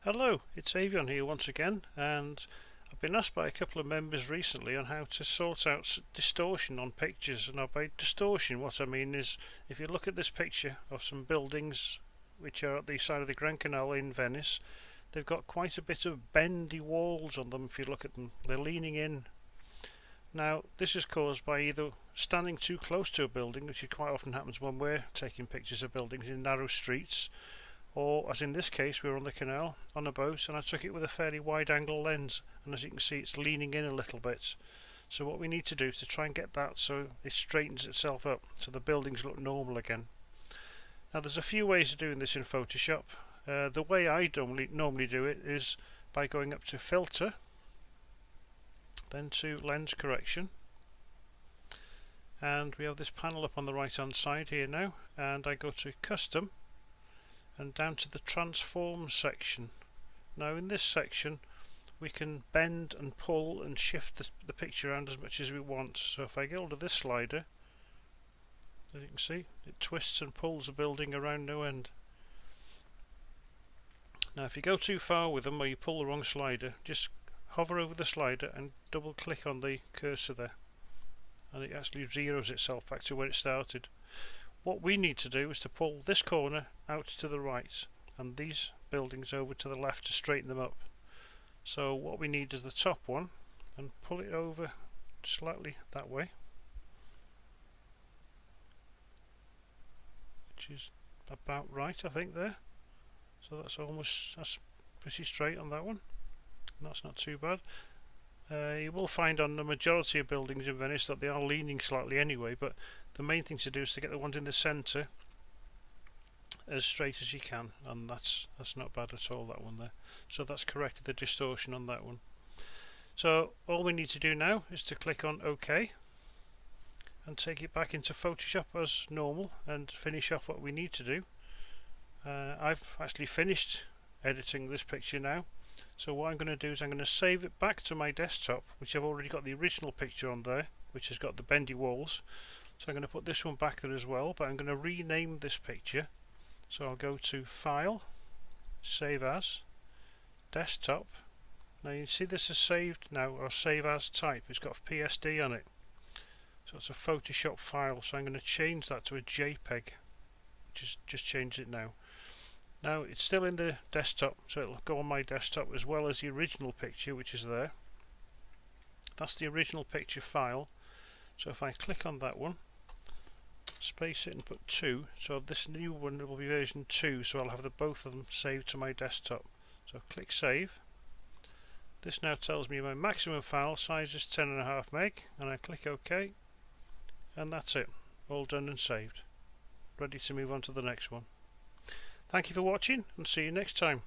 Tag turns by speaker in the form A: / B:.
A: Hello, it's Avion here once again, and I've been asked by a couple of members recently on how to sort out distortion on pictures. Now by distortion what I mean is, if you look at this picture of some buildings which are at the side of the Grand Canal in Venice, they've got quite a bit of bendy walls on them. If you look at them, they're leaning in. Now this is caused by either standing too close to a building, which quite often happens when we're taking pictures of buildings in narrow streets, or as in this case we were on the canal on a boat and I took it with a fairly wide angle lens, and as you can see it's leaning in a little bit. So what we need to do is to try and get that so it straightens itself up so the buildings look normal again. Now there's a few ways of doing this in Photoshop. The way I normally do it is by going up to Filter, then to Lens Correction, and we have this panel up on the right hand side here now, and I go to Custom and down to the Transform section. Now in this section we can bend and pull and shift the picture around as much as we want. So if I go hold of this slider, as you can see, it twists and pulls the building around no end. Now if you go too far with them or you pull the wrong slider, just hover over the slider and double click on the cursor there, and it actually zeroes itself back to where it started. What we need to do is to pull this corner out to the right and these buildings over to the left to straighten them up. So what we need is the top one, and pull it over slightly that way, which is about right I think there. So that's pretty straight on that one, and that's not too bad. You will find on the majority of buildings in Venice that they are leaning slightly anyway, but the main thing to do is to get the ones in the centre as straight as you can, and that's not bad at all, that one there. So that's corrected the distortion on that one. So all we need to do now is to click on OK and take it back into Photoshop as normal and finish off what we need to do. I've actually finished editing this picture now. So what I'm going to do is I'm going to save it back to my desktop, which I've already got the original picture on there, which has got the bendy walls. So I'm going to put this one back there as well, but I'm going to rename this picture. So I'll go to File, Save As, Desktop. Now you see this is saved now, or Save As type. It's got PSD on it. So it's a Photoshop file, so I'm going to change that to a JPEG. Just change it now. Now it's still in the desktop, so it'll go on my desktop as well as the original picture, which is there. That's the original picture file. So if I click on that one, space it and put 2, so this new one will be version 2, so I'll have both of them saved to my desktop. So click Save. This now tells me my maximum file size is 10.5 meg, and I click OK, and that's it, all done and saved. Ready to move on to the next one. Thank you for watching, and see you next time.